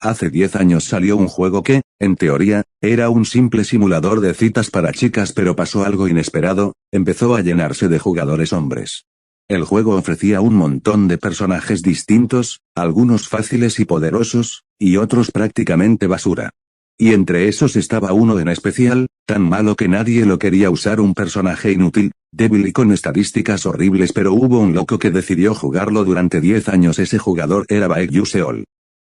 Hace 10 años salió un juego que, en teoría, era un simple simulador de citas para chicas, pero pasó algo inesperado, empezó a llenarse de jugadores hombres. El juego ofrecía un montón de personajes distintos, algunos fáciles y poderosos, y otros prácticamente basura. Y entre esos estaba uno en especial, tan malo que nadie lo quería usar, un personaje inútil, débil y con estadísticas horribles, pero hubo un loco que decidió jugarlo durante 10 años. Ese jugador era Baekhyun Seol.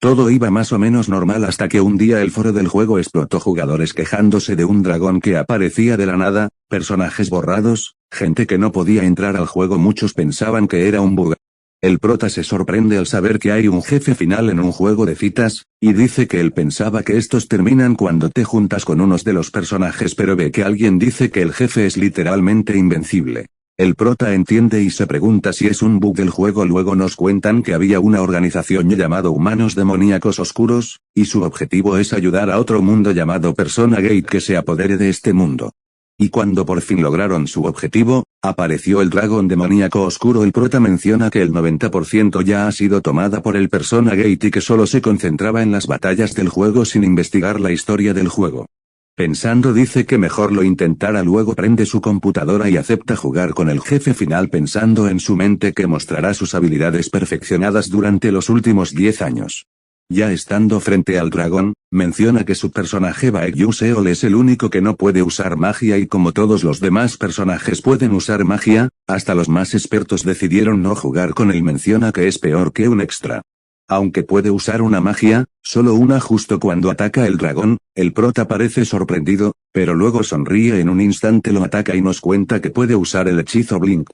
Todo iba más o menos normal hasta que un día el foro del juego explotó, jugadores quejándose de un dragón que aparecía de la nada, personajes borrados, gente que no podía entrar al juego, muchos pensaban que era un bug. El prota se sorprende al saber que hay un jefe final en un juego de citas, y dice que él pensaba que estos terminan cuando te juntas con unos de los personajes, pero ve que alguien dice que el jefe es literalmente invencible. El prota entiende y se pregunta si es un bug del juego. Luego nos cuentan que había una organización llamado Humanos Demoníacos Oscuros, y su objetivo es ayudar a otro mundo llamado Persona Gate que se apodere de este mundo. Y cuando por fin lograron su objetivo, apareció el dragón demoníaco oscuro. El prota menciona que el 90% ya ha sido tomada por el Persona Gate y que solo se concentraba en las batallas del juego sin investigar la historia del juego. Pensando dice que mejor lo intentara, luego prende su computadora y acepta jugar con el jefe final, pensando en su mente que mostrará sus habilidades perfeccionadas durante los últimos 10 años. Ya estando frente al dragón, menciona que su personaje Baekhyun Seol es el único que no puede usar magia, y como todos los demás personajes pueden usar magia, hasta los más expertos decidieron no jugar con él. Menciona que es peor que un extra. Aunque puede usar una magia, solo una justo cuando ataca el dragón, el prota parece sorprendido, pero luego sonríe. En un instante lo ataca y nos cuenta que puede usar el hechizo Blink.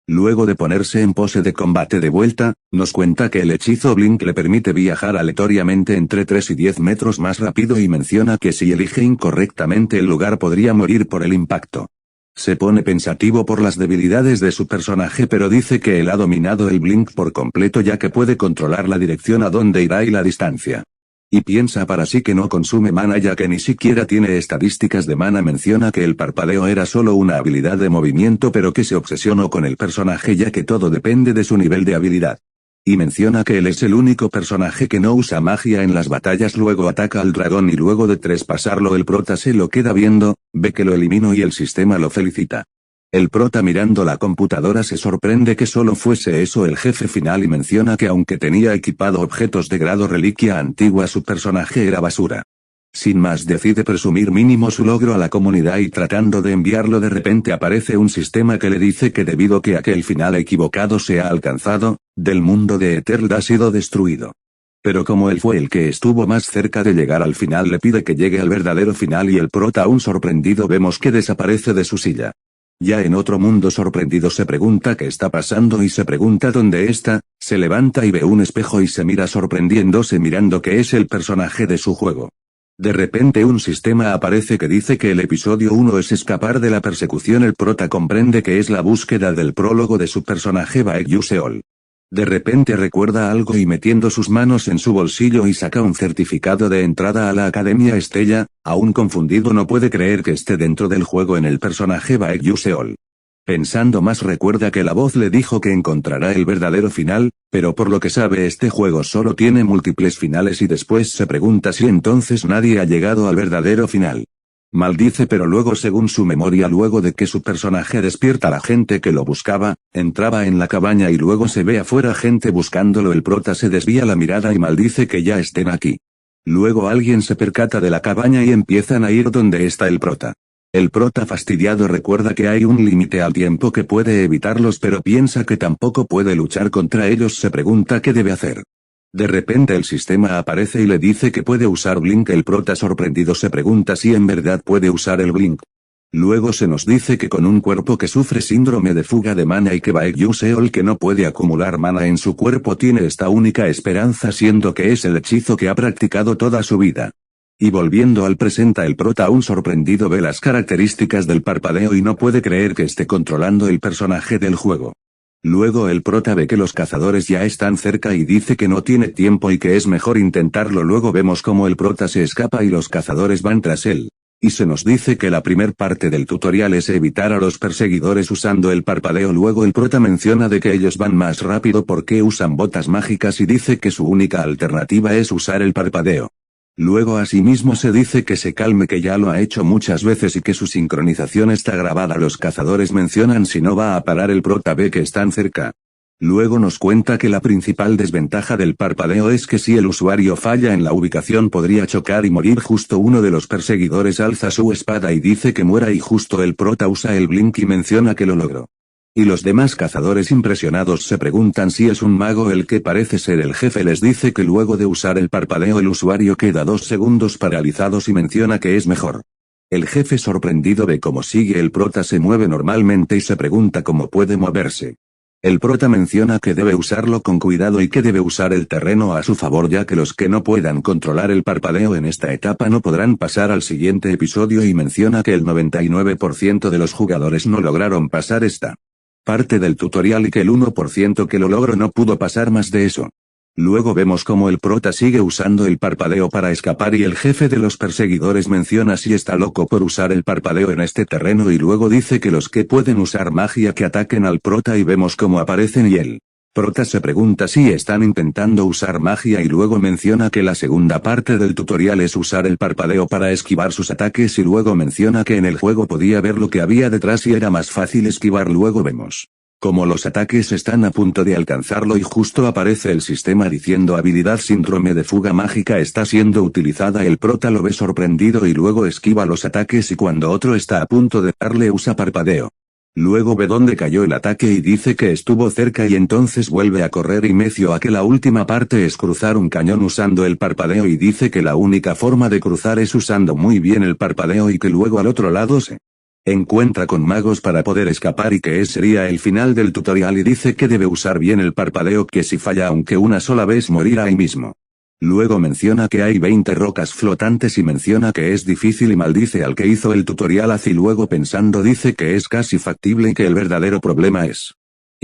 Luego de ponerse en pose de combate de vuelta, nos cuenta que el hechizo Blink le permite viajar aleatoriamente entre 3 y 10 metros más rápido, y menciona que si elige incorrectamente el lugar podría morir por el impacto. Se pone pensativo por las debilidades de su personaje, pero dice que él ha dominado el Blink por completo, ya que puede controlar la dirección a donde irá y la distancia. Y piensa para sí que no consume mana, ya que ni siquiera tiene estadísticas de mana. Menciona que el parpadeo era solo una habilidad de movimiento, pero que se obsesionó con el personaje ya que todo depende de su nivel de habilidad. Y menciona que él es el único personaje que no usa magia en las batallas. Luego ataca al dragón y luego de traspasarlo el prota se lo queda viendo, ve que lo eliminó y el sistema lo felicita. El prota mirando la computadora se sorprende que solo fuese eso el jefe final, y menciona que aunque tenía equipado objetos de grado reliquia antigua, su personaje era basura. Sin más decide presumir mínimo su logro a la comunidad, y tratando de enviarlo de repente aparece un sistema que le dice que debido a que el final equivocado se ha alcanzado, del mundo de Eternal ha sido destruido. Pero como él fue el que estuvo más cerca de llegar al final, le pide que llegue al verdadero final, y el prota, aún sorprendido, vemos que desaparece de su silla. Ya en otro mundo, sorprendido se pregunta qué está pasando y se pregunta dónde está, se levanta y ve un espejo y se mira sorprendiéndose mirando que es el personaje de su juego. De repente un sistema aparece que dice que el episodio 1 es escapar de la persecución. El prota comprende que es la búsqueda del prólogo de su personaje Baekhyun Seol. De repente recuerda algo y metiendo sus manos en su bolsillo y saca un certificado de entrada a la Academia Estella, aún confundido no puede creer que esté dentro del juego en el personaje Baekhyun Seol. Pensando más recuerda que la voz le dijo que encontrará el verdadero final, pero por lo que sabe este juego solo tiene múltiples finales, y después se pregunta si entonces nadie ha llegado al verdadero final. Maldice, pero luego según su memoria, luego de que su personaje despierta a la gente que lo buscaba, entraba en la cabaña y luego se ve afuera gente buscándolo. El prota se desvía la mirada y maldice que ya estén aquí. Luego alguien se percata de la cabaña y empiezan a ir donde está el prota. El prota fastidiado recuerda que hay un límite al tiempo que puede evitarlos, pero piensa que tampoco puede luchar contra ellos. Se pregunta qué debe hacer. De repente el sistema aparece y le dice que puede usar Blink. El prota sorprendido se pregunta si en verdad puede usar el Blink. Luego se nos dice que con un cuerpo que sufre síndrome de fuga de mana y que Baekhyun Seol, que no puede acumular mana en su cuerpo, tiene esta única esperanza, siendo que es el hechizo que ha practicado toda su vida. Y volviendo al presente, el prota aún sorprendido ve las características del parpadeo y no puede creer que esté controlando el personaje del juego. Luego el prota ve que los cazadores ya están cerca y dice que no tiene tiempo y que es mejor intentarlo. Luego vemos como el prota se escapa y los cazadores van tras él. Y se nos dice que la primer parte del tutorial es evitar a los perseguidores usando el parpadeo. Luego el prota menciona de que ellos van más rápido porque usan botas mágicas y dice que su única alternativa es usar el parpadeo. Luego asimismo se dice que se calme, que ya lo ha hecho muchas veces y que su sincronización está grabada. Los cazadores mencionan si no va a parar, el prota ve que están cerca. Luego nos cuenta que la principal desventaja del parpadeo es que si el usuario falla en la ubicación podría chocar y morir. Justo uno de los perseguidores alza su espada y dice que muera y justo el prota usa el blink y menciona que lo logró. Y los demás cazadores impresionados se preguntan si es un mago el que parece ser el jefe. Les dice que luego de usar el parpadeo el usuario queda 2 segundos paralizados y menciona que es mejor. El jefe sorprendido ve cómo sigue el prota se mueve normalmente y se pregunta cómo puede moverse. El prota menciona que debe usarlo con cuidado y que debe usar el terreno a su favor, ya que los que no puedan controlar el parpadeo en esta etapa no podrán pasar al siguiente episodio, y menciona que el 99% de los jugadores no lograron pasar esta parte del tutorial y que el 1% que lo logró no pudo pasar más de eso. Luego vemos cómo el prota sigue usando el parpadeo para escapar y el jefe de los perseguidores menciona si está loco por usar el parpadeo en este terreno y luego dice que los que pueden usar magia que ataquen al prota, y vemos cómo aparecen y el prota se pregunta si están intentando usar magia y luego menciona que la segunda parte del tutorial es usar el parpadeo para esquivar sus ataques y luego menciona que en el juego podía ver lo que había detrás y era más fácil esquivar. Luego vemos como los ataques están a punto de alcanzarlo y justo aparece el sistema diciendo habilidad síndrome de fuga mágica está siendo utilizada. El prota lo ve sorprendido y luego esquiva los ataques y cuando otro está a punto de darle usa parpadeo. Luego ve dónde cayó el ataque y dice que estuvo cerca y entonces vuelve a correr y meció a que la última parte es cruzar un cañón usando el parpadeo y dice que la única forma de cruzar es usando muy bien el parpadeo y que luego al otro lado se encuentra con magos para poder escapar y que ese sería el final del tutorial y dice que debe usar bien el parpadeo, que si falla aunque una sola vez morirá ahí mismo. Luego menciona que hay 20 rocas flotantes y menciona que es difícil y maldice al que hizo el tutorial y luego pensando dice que es casi factible y que el verdadero problema es.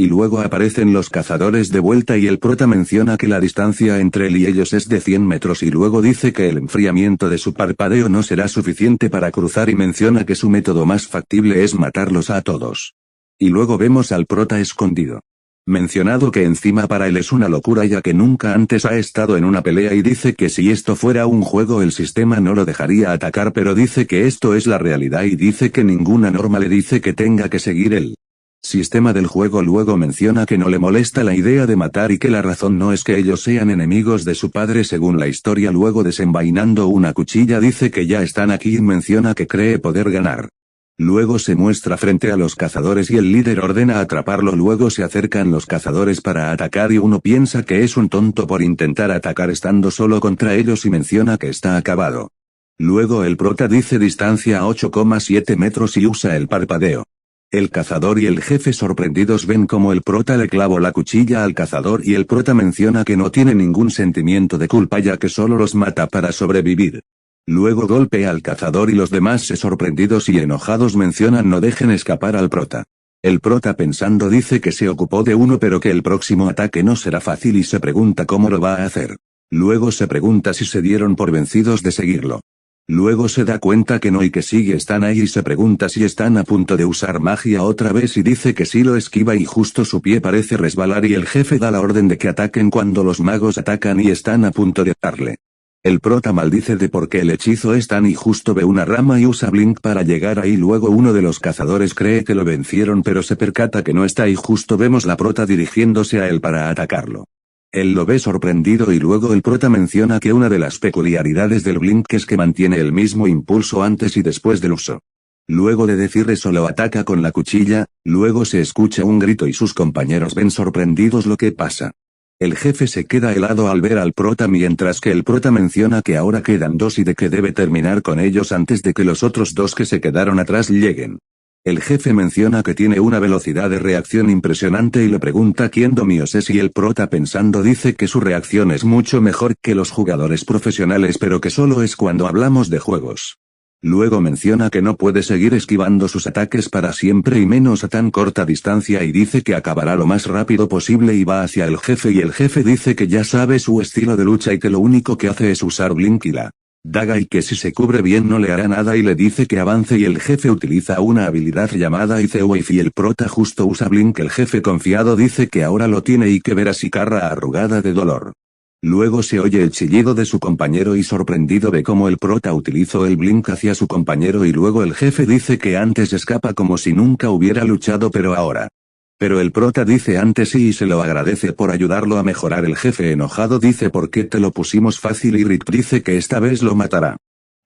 Y luego aparecen los cazadores de vuelta y el prota menciona que la distancia entre él y ellos es de 100 metros y luego dice que el enfriamiento de su parpadeo no será suficiente para cruzar y menciona que su método más factible es matarlos a todos. Y luego vemos al prota escondido. Mencionado que encima para él es una locura ya que nunca antes ha estado en una pelea y dice que si esto fuera un juego el sistema no lo dejaría atacar, pero dice que esto es la realidad y dice que ninguna norma le dice que tenga que seguir el sistema del juego. Luego menciona que no le molesta la idea de matar y que la razón no es que ellos sean enemigos de su padre según la historia. Luego desenvainando una cuchilla dice que ya están aquí y menciona que cree poder ganar. Luego se muestra frente a los cazadores y el líder ordena atraparlo. Luego se acercan los cazadores para atacar y uno piensa que es un tonto por intentar atacar estando solo contra ellos y menciona que está acabado. Luego el prota dice distancia a 8,7 metros y usa el parpadeo. El cazador y el jefe sorprendidos ven como el prota le clavó la cuchilla al cazador y el prota menciona que no tiene ningún sentimiento de culpa ya que solo los mata para sobrevivir. Luego golpea al cazador y los demás sorprendidos y enojados mencionan no dejen escapar al prota. El prota pensando dice que se ocupó de uno pero que el próximo ataque no será fácil y se pregunta cómo lo va a hacer. Luego se pregunta si se dieron por vencidos de seguirlo. Luego se da cuenta que no y que sigue están ahí y se pregunta si están a punto de usar magia otra vez y dice que sí lo esquiva y justo su pie parece resbalar y el jefe da la orden de que ataquen cuando los magos atacan y están a punto de darle. El prota maldice de por qué el hechizo es tan y justo ve una rama y usa blink para llegar ahí. Luego uno de los cazadores cree que lo vencieron pero se percata que no está y justo vemos la prota dirigiéndose a él para atacarlo. Él lo ve sorprendido y luego el prota menciona que una de las peculiaridades del blink es que mantiene el mismo impulso antes y después del uso. Luego de decir eso lo ataca con la cuchilla, luego se escucha un grito y sus compañeros ven sorprendidos lo que pasa. El jefe se queda helado al ver al prota mientras que el prota menciona que ahora quedan 2 y de que debe terminar con ellos antes de que los otros 2 que se quedaron atrás lleguen. El jefe menciona que tiene una velocidad de reacción impresionante y le pregunta quién demonios es y el prota pensando dice que su reacción es mucho mejor que los jugadores profesionales pero que solo es cuando hablamos de juegos. Luego menciona que no puede seguir esquivando sus ataques para siempre y menos a tan corta distancia y dice que acabará lo más rápido posible y va hacia el jefe y el jefe dice que ya sabe su estilo de lucha y que lo único que hace es usar blink y la Daga y que si se cubre bien no le hará nada y le dice que avance y el jefe utiliza una habilidad llamada Ice-Wave y el prota justo usa Blink. El jefe confiado dice que ahora lo tiene y que verá su cara arrugada de dolor. Luego se oye el chillido de su compañero y sorprendido ve cómo el prota utilizó el Blink hacia su compañero y luego el jefe dice que antes escapa como si nunca hubiera luchado pero ahora. Pero el prota dice antes sí y se lo agradece por ayudarlo a mejorar. El jefe enojado dice ¿por qué te lo pusimos fácil? Y Rick dice que esta vez lo matará.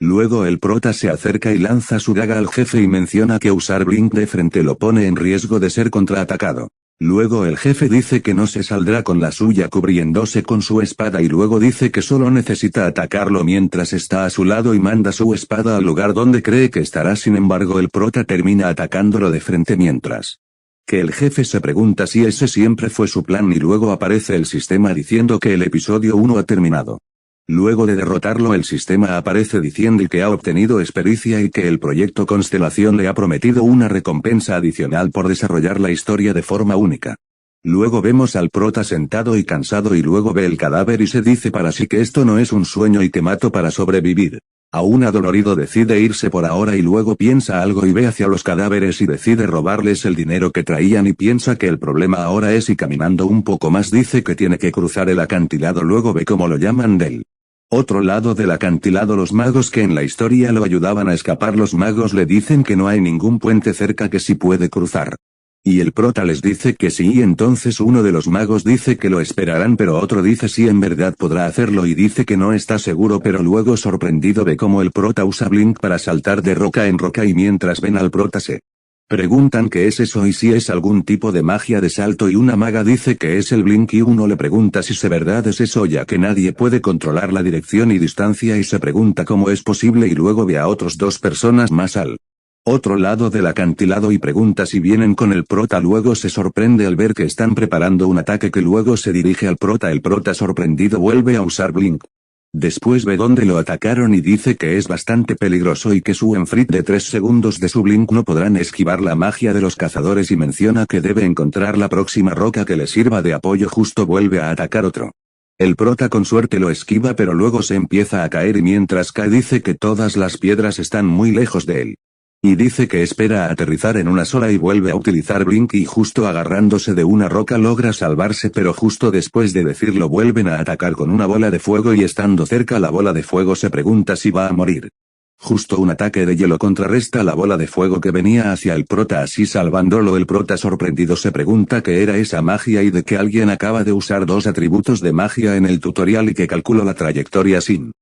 Luego el prota se acerca y lanza su daga al jefe y menciona que usar Blink de frente lo pone en riesgo de ser contraatacado. Luego el jefe dice que no se saldrá con la suya cubriéndose con su espada y luego dice que solo necesita atacarlo mientras está a su lado y manda su espada al lugar donde cree que estará. Sin embargo el prota termina atacándolo de frente mientras que el jefe se pregunta si ese siempre fue su plan y luego aparece el sistema diciendo que el episodio 1 ha terminado. Luego de derrotarlo el sistema aparece diciendo que ha obtenido experiencia y que el proyecto Constelación le ha prometido una recompensa adicional por desarrollar la historia de forma única. Luego vemos al prota sentado y cansado y luego ve el cadáver y se dice para sí que esto no es un sueño y que mató para sobrevivir. Aún adolorido decide irse por ahora y luego piensa algo y ve hacia los cadáveres y decide robarles el dinero que traían y piensa que el problema ahora es y caminando un poco más dice que tiene que cruzar el acantilado. Luego ve cómo lo llaman del otro lado del acantilado los magos que en la historia lo ayudaban a escapar. Los magos le dicen que no hay ningún puente cerca que sí puede cruzar. Y el prota les dice que sí y entonces uno de los magos dice que lo esperarán pero otro dice sí en verdad podrá hacerlo y dice que no está seguro pero luego sorprendido ve cómo el prota usa Blink para saltar de roca en roca y mientras ven al prota se preguntan qué es eso y si es algún tipo de magia de salto y una maga dice que es el Blink y uno le pregunta si verdad es eso ya que nadie puede controlar la dirección y distancia y se pregunta cómo es posible y luego ve a otros dos personas más al otro lado del acantilado y pregunta si vienen con el prota. Luego se sorprende al ver que están preparando un ataque que luego se dirige al prota. El prota sorprendido vuelve a usar Blink. Después ve dónde lo atacaron y dice que es bastante peligroso y que su enfrit de 3 segundos de su Blink no podrán esquivar la magia de los cazadores y menciona que debe encontrar la próxima roca que le sirva de apoyo. Justo vuelve a atacar otro. El prota con suerte lo esquiva pero luego se empieza a caer y mientras cae dice que todas las piedras están muy lejos de él. Y dice que espera a aterrizar en una sola y vuelve a utilizar Blink y justo agarrándose de una roca logra salvarse pero justo después de decirlo vuelven a atacar con una bola de fuego y estando cerca la bola de fuego se pregunta si va a morir. Justo un ataque de hielo contrarresta la bola de fuego que venía hacia el prota así salvándolo. El prota sorprendido se pregunta qué era esa magia y de que alguien acaba de usar 2 atributos de magia en el tutorial y que calculó la trayectoria sin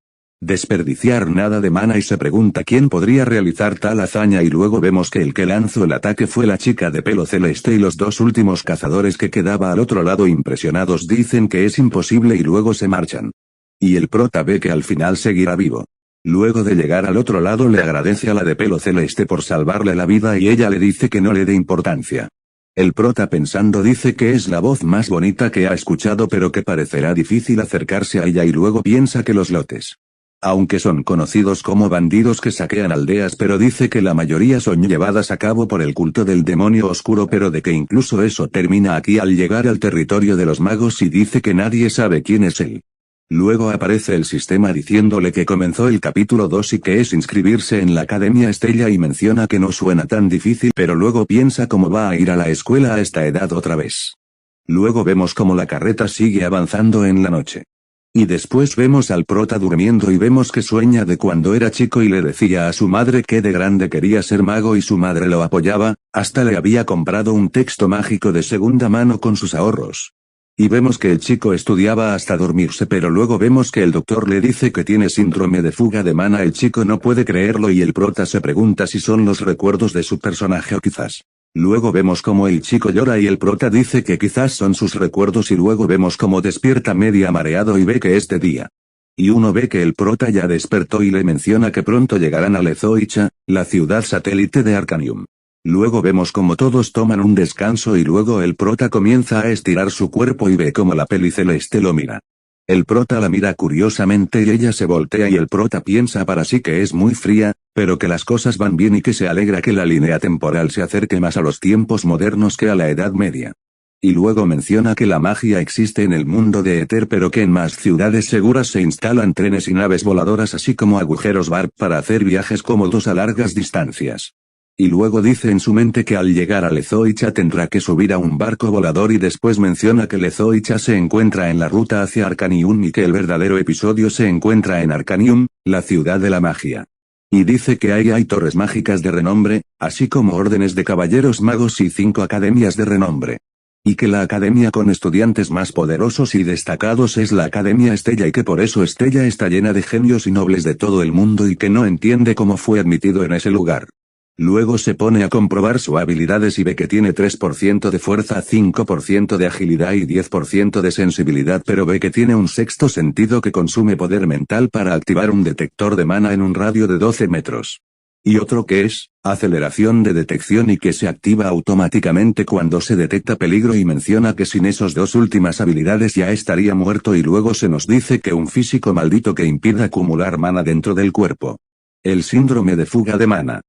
desperdiciar nada de mana y se pregunta quién podría realizar tal hazaña y luego vemos que el que lanzó el ataque fue la chica de pelo celeste y los 2 últimos cazadores que quedaba al otro lado impresionados dicen que es imposible y luego se marchan. Y el prota ve que al final seguirá vivo. Luego de llegar al otro lado le agradece a la de pelo celeste por salvarle la vida y ella le dice que no le dé importancia. El prota pensando dice que es la voz más bonita que ha escuchado pero que parecerá difícil acercarse a ella y luego piensa que los lotes, aunque son conocidos como bandidos que saquean aldeas pero dice que la mayoría son llevadas a cabo por el culto del demonio oscuro pero de que incluso eso termina aquí al llegar al territorio de los magos y dice que nadie sabe quién es él. Luego aparece el sistema diciéndole que comenzó el capítulo 2 y que es inscribirse en la Academia Estella y menciona que no suena tan difícil pero luego piensa cómo va a ir a la escuela a esta edad otra vez. Luego vemos cómo la carreta sigue avanzando en la noche. Y después vemos al prota durmiendo y vemos que sueña de cuando era chico y le decía a su madre que de grande quería ser mago y su madre lo apoyaba, hasta le había comprado un texto mágico de segunda mano con sus ahorros. Y vemos que el chico estudiaba hasta dormirse pero luego vemos que el doctor le dice que tiene síndrome de fuga de mana. El chico no puede creerlo y el prota se pregunta si son los recuerdos de su personaje o quizás. Luego vemos cómo el chico llora y el prota dice que quizás son sus recuerdos y luego vemos cómo despierta media mareado y ve que es de día. Y uno ve que el prota ya despertó y le menciona que pronto llegarán a Lezoicha, la ciudad satélite de Arcanium. Luego vemos cómo todos toman un descanso y luego el prota comienza a estirar su cuerpo y ve cómo la peli celeste lo mira. El prota la mira curiosamente y ella se voltea y el prota piensa para sí que es muy fría, pero que las cosas van bien y que se alegra que la línea temporal se acerque más a los tiempos modernos que a la Edad Media. Y luego menciona que la magia existe en el mundo de Éter pero que en más ciudades seguras se instalan trenes y naves voladoras así como agujeros warp para hacer viajes cómodos a largas distancias. Y luego dice en su mente que al llegar a Lezoicha tendrá que subir a un barco volador y después menciona que Lezoicha se encuentra en la ruta hacia Arcanium y que el verdadero episodio se encuentra en Arcanium, la ciudad de la magia. Y dice que hay torres mágicas de renombre, así como órdenes de caballeros magos y 5 academias de renombre. Y que la academia con estudiantes más poderosos y destacados es la Academia Estella y que por eso Estella está llena de genios y nobles de todo el mundo y que no entiende cómo fue admitido en ese lugar. Luego se pone a comprobar sus habilidades y ve que tiene 3% de fuerza, 5% de agilidad y 10% de sensibilidad, pero ve que tiene un sexto sentido que consume poder mental para activar un detector de mana en un radio de 12 metros. Y otro que es, aceleración de detección y que se activa automáticamente cuando se detecta peligro y menciona que sin esos dos últimas habilidades ya estaría muerto y luego se nos dice que un físico maldito que impide acumular mana dentro del cuerpo. El síndrome de fuga de mana.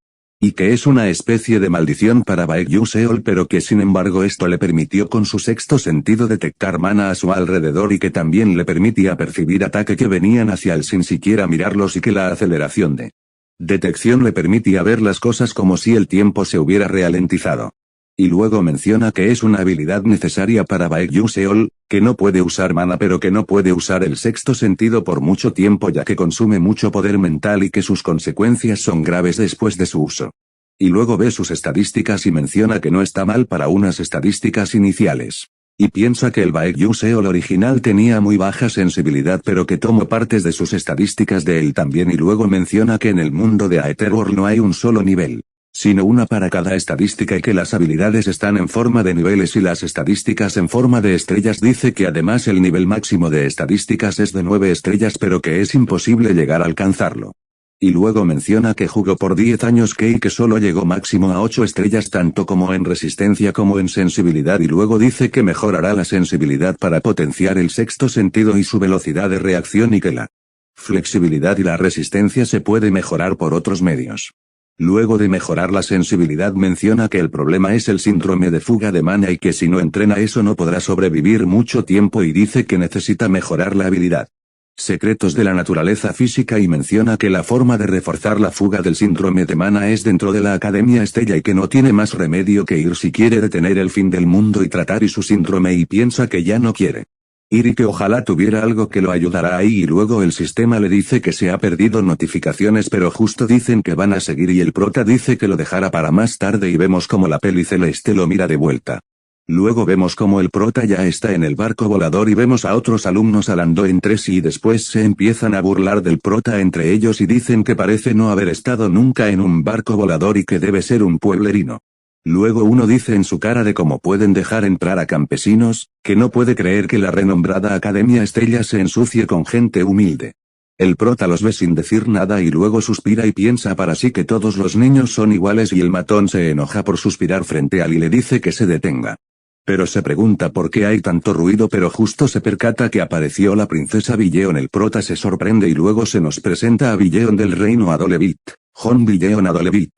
Y que es una especie de maldición para Baekgyu Seol pero que sin embargo esto le permitió con su sexto sentido detectar mana a su alrededor y que también le permitía percibir ataque que venían hacia él sin siquiera mirarlos y que la aceleración de detección le permitía ver las cosas como si el tiempo se hubiera ralentizado. Y luego menciona que es una habilidad necesaria para Baekgyu Seol, que no puede usar mana pero que no puede usar el sexto sentido por mucho tiempo ya que consume mucho poder mental y que sus consecuencias son graves después de su uso. Y luego ve sus estadísticas y menciona que no está mal para unas estadísticas iniciales. Y piensa que el Baekgyu Seol original tenía muy baja sensibilidad pero que tomó partes de sus estadísticas de él también y luego menciona que en el mundo de Aetherworld no hay un solo nivel, sino una para cada estadística y que las habilidades están en forma de niveles y las estadísticas en forma de estrellas. Dice que además el nivel máximo de estadísticas es de 9 estrellas pero que es imposible llegar a alcanzarlo. Y luego menciona que jugó por 10 años y que solo llegó máximo a 8 estrellas tanto como en resistencia como en sensibilidad y luego dice que mejorará la sensibilidad para potenciar el sexto sentido y su velocidad de reacción y que la flexibilidad y la resistencia se puede mejorar por otros medios. Luego de mejorar la sensibilidad menciona que el problema es el síndrome de fuga de mana y que si no entrena eso no podrá sobrevivir mucho tiempo y dice que necesita mejorar la habilidad secretos de la naturaleza física y menciona que la forma de reforzar la fuga del síndrome de mana es dentro de la Academia Estella y que no tiene más remedio que ir si quiere detener el fin del mundo y tratar y su síndrome y piensa que ya no quiere ir y que ojalá tuviera algo que lo ayudara ahí y luego el sistema le dice que se ha perdido notificaciones pero justo dicen que van a seguir y el prota dice que lo dejará para más tarde y vemos como la peli celeste lo mira de vuelta. Luego vemos como el prota ya está en el barco volador y vemos a otros alumnos hablando entre sí y después se empiezan a burlar del prota entre ellos y dicen que parece no haber estado nunca en un barco volador y que debe ser un pueblerino. Luego uno dice en su cara de cómo pueden dejar entrar a campesinos, que no puede creer que la renombrada Academia Estella se ensucie con gente humilde. El prota los ve sin decir nada y luego suspira y piensa para sí que todos los niños son iguales y el matón se enoja por suspirar frente a él y le dice que se detenga. Pero se pregunta por qué hay tanto ruido pero justo se percata que apareció la princesa Villeon. El prota se sorprende y luego se nos presenta a Villeon del reino Adolevit, Jon Villeon Adolevit.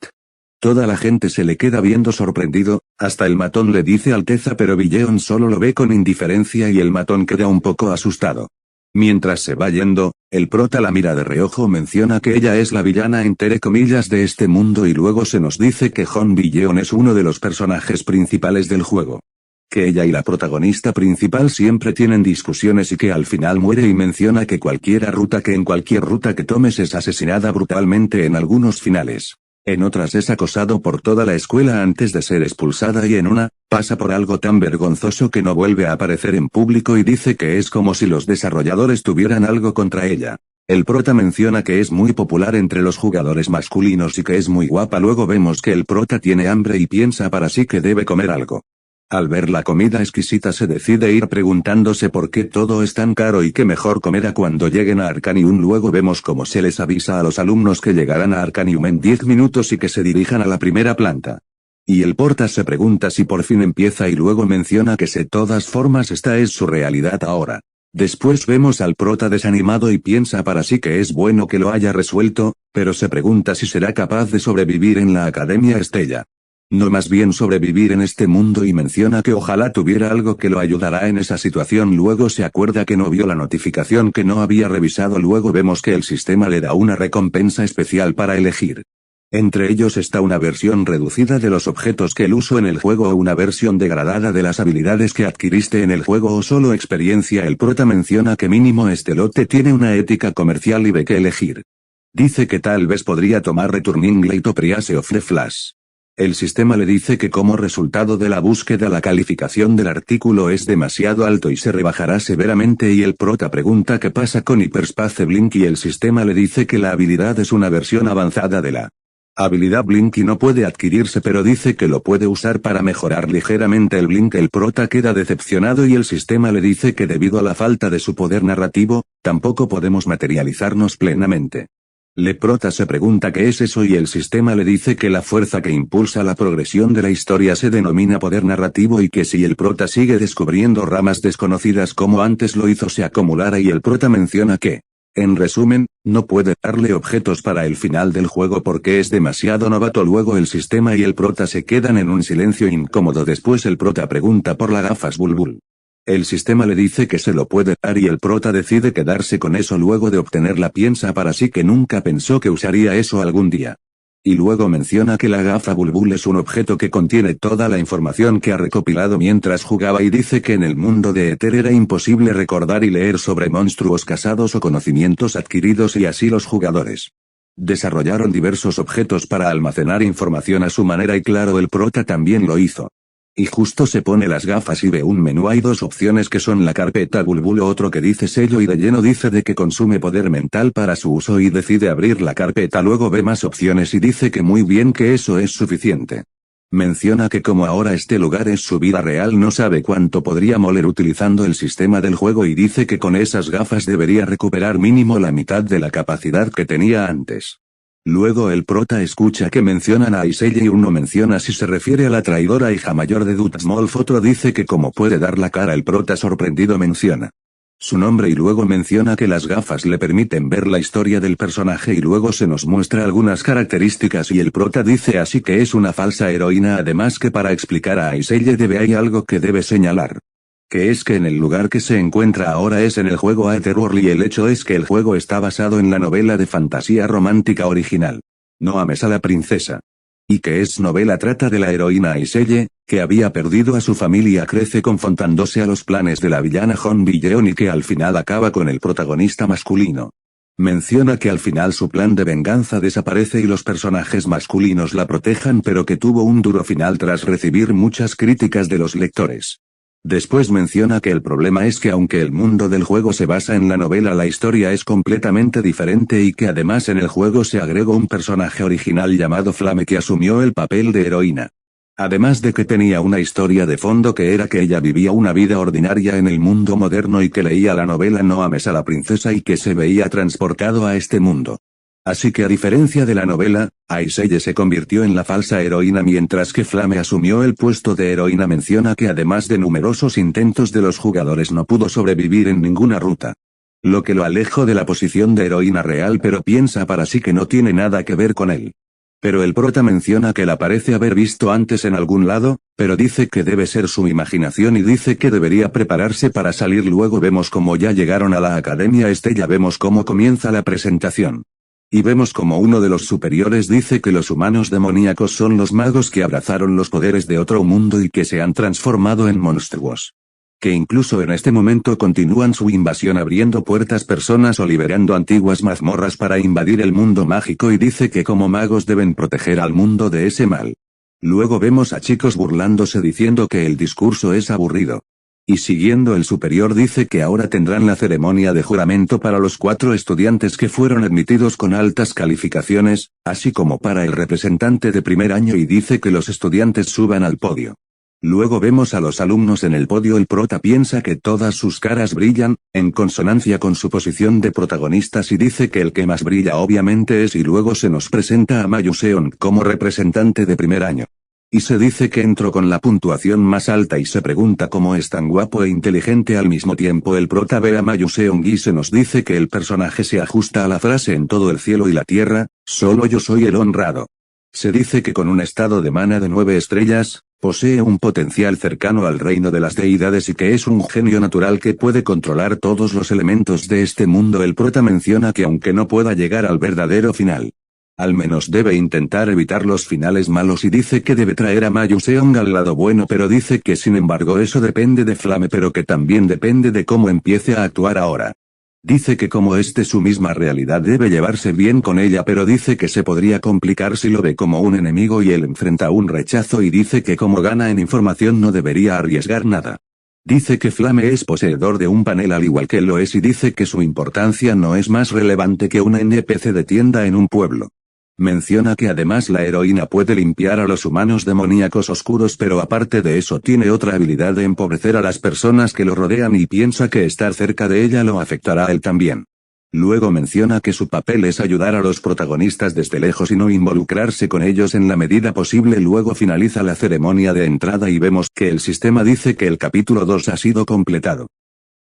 Toda la gente se le queda viendo sorprendido, hasta el matón le dice Alteza pero Villeon solo lo ve con indiferencia y el matón queda un poco asustado. Mientras se va yendo, el prota la mira de reojo, menciona que ella es la villana entre comillas de este mundo y luego se nos dice que Jon Villeon es uno de los personajes principales del juego. Que ella y la protagonista principal siempre tienen discusiones y que al final muere y menciona que en cualquier ruta que tomes es asesinada brutalmente en algunos finales. En otras es acosado por toda la escuela antes de ser expulsada y en una, pasa por algo tan vergonzoso que no vuelve a aparecer en público y dice que es como si los desarrolladores tuvieran algo contra ella. El prota menciona que es muy popular entre los jugadores masculinos y que es muy guapa. Luego vemos que el prota tiene hambre y piensa para sí que debe comer algo. Al ver la comida exquisita se decide ir preguntándose por qué todo es tan caro y que mejor comerá cuando lleguen a Arcanium. Luego vemos cómo se les avisa a los alumnos que llegarán a Arcanium en 10 minutos y que se dirijan a la primera planta. Y el porta se pregunta si por fin empieza y luego menciona que de todas formas esta es su realidad ahora. Después vemos al prota desanimado y piensa para sí que es bueno que lo haya resuelto, pero se pregunta si será capaz de sobrevivir en la Academia Estella. No, más bien sobrevivir en este mundo, y menciona que ojalá tuviera algo que lo ayudará en esa situación. Luego se acuerda que no vio la notificación, que no había revisado. Luego vemos que el sistema le da una recompensa especial para elegir. Entre ellos está una versión reducida de los objetos que el uso en el juego, o una versión degradada de las habilidades que adquiriste en el juego, o solo experiencia. El prota menciona que mínimo este lote tiene una ética comercial y ve que elegir. Dice que tal vez podría tomar Returning Light o Price of the Flash. El sistema le dice que como resultado de la búsqueda la calificación del artículo es demasiado alto y se rebajará severamente, y el prota pregunta qué pasa con Hyperspace Blink, y el sistema le dice que la habilidad es una versión avanzada de la habilidad Blink y no puede adquirirse, pero dice que lo puede usar para mejorar ligeramente el Blink. El prota queda decepcionado y el sistema le dice que debido a la falta de su poder narrativo, tampoco podemos materializarnos plenamente. Le prota se pregunta qué es eso y el sistema le dice que la fuerza que impulsa la progresión de la historia se denomina poder narrativo, y que si el prota sigue descubriendo ramas desconocidas como antes lo hizo se acumulará, y el prota menciona que, en resumen, no puede darle objetos para el final del juego porque es demasiado novato. Luego el sistema y el prota se quedan en un silencio incómodo. Después el prota pregunta por las gafas Bulbul. El sistema le dice que se lo puede dar y el prota decide quedarse con eso. Luego de obtenerla piensa para sí que nunca pensó que usaría eso algún día. Y luego menciona que la gafa Bulbul es un objeto que contiene toda la información que ha recopilado mientras jugaba, y dice que en el mundo de Ether era imposible recordar y leer sobre monstruos casados o conocimientos adquiridos, y así los jugadores desarrollaron diversos objetos para almacenar información a su manera, y claro, el prota también lo hizo. Y justo se pone las gafas y ve un menú. Hay dos opciones que son la carpeta Bulbul o otro que dice sello, y de lleno dice de que consume poder mental para su uso y decide abrir la carpeta. Luego ve más opciones y dice que muy bien, que eso es suficiente. Menciona que como ahora este lugar es su vida real, no sabe cuánto podría moler utilizando el sistema del juego, y dice que con esas gafas debería recuperar mínimo la mitad de la capacidad que tenía antes. Luego el prota escucha que mencionan a Iselle y uno menciona si se refiere a la traidora hija mayor de Dutsmolf. Otro dice que como puede dar la cara. El prota sorprendido menciona su nombre y luego menciona que las gafas le permiten ver la historia del personaje, y luego se nos muestra algunas características y el prota dice así que es una falsa heroína. Además que para explicar a Iselle hay algo que debe señalar. Que es que en el lugar que se encuentra ahora es en el juego Aetherworld, y el hecho es que el juego está basado en la novela de fantasía romántica original. No ames a la princesa. Y que es novela trata de la heroína Iselle, que había perdido a su familia, crece confrontándose a los planes de la villana Hon Billeon y que al final acaba con el protagonista masculino. Menciona que al final su plan de venganza desaparece y los personajes masculinos la protejan, pero que tuvo un duro final tras recibir muchas críticas de los lectores. Después menciona que el problema es que aunque el mundo del juego se basa en la novela, la historia es completamente diferente, y que además en el juego se agregó un personaje original llamado Flame que asumió el papel de heroína. Además de que tenía una historia de fondo, que era que ella vivía una vida ordinaria en el mundo moderno y que leía la novela No ames a la princesa y que se veía transportado a este mundo. Así que a diferencia de la novela, Iselle se convirtió en la falsa heroína mientras que Flame asumió el puesto de heroína. Menciona que además de numerosos intentos de los jugadores no pudo sobrevivir en ninguna ruta. Lo que lo alejó de la posición de heroína real, pero piensa para sí que no tiene nada que ver con él. Pero el prota menciona que la parece haber visto antes en algún lado, pero dice que debe ser su imaginación y dice que debería prepararse para salir. Luego vemos cómo ya llegaron a la Academia Estella, vemos cómo comienza la presentación. Y vemos como uno de los superiores dice que los humanos demoníacos son los magos que abrazaron los poderes de otro mundo y que se han transformado en monstruos. Que incluso en este momento continúan su invasión abriendo puertas personas o liberando antiguas mazmorras para invadir el mundo mágico, y dice que como magos deben proteger al mundo de ese mal. Luego vemos a chicos burlándose diciendo que el discurso es aburrido. Y siguiendo el superior dice que ahora tendrán la ceremonia de juramento para los 4 estudiantes que fueron admitidos con altas calificaciones, así como para el representante de primer año, y dice que los estudiantes suban al podio. Luego vemos a los alumnos en el podio. El prota piensa que todas sus caras brillan, en consonancia con su posición de protagonistas, y dice que el que más brilla obviamente es, y luego se nos presenta a Mayuseon como representante de primer año. Y se dice que entró con la puntuación más alta y se pregunta cómo es tan guapo e inteligente al mismo tiempo. El prota ve a Mayuseong y se nos dice que el personaje se ajusta a la frase en todo el cielo y la tierra, solo yo soy el honrado. Se dice que con un estado de mana de 9 estrellas, posee un potencial cercano al reino de las deidades y que es un genio natural que puede controlar todos los elementos de este mundo. El prota menciona que aunque no pueda llegar al verdadero final, al menos debe intentar evitar los finales malos y dice que debe traer a Mayu Seong al lado bueno, pero dice que sin embargo eso depende de Flame, pero que también depende de cómo empiece a actuar ahora. Dice que como su misma realidad debe llevarse bien con ella, pero dice que se podría complicar si lo ve como un enemigo y él enfrenta un rechazo, y dice que como gana en información no debería arriesgar nada. Dice que Flame es poseedor de un panel al igual que él lo es, y dice que su importancia no es más relevante que una NPC de tienda en un pueblo. Menciona que además la heroína puede limpiar a los humanos demoníacos oscuros, pero aparte de eso tiene otra habilidad de empobrecer a las personas que lo rodean y piensa que estar cerca de ella lo afectará a él también. Luego menciona que su papel es ayudar a los protagonistas desde lejos y no involucrarse con ellos en la medida posible. Luego finaliza la ceremonia de entrada y vemos que el sistema dice que el capítulo 2 ha sido completado.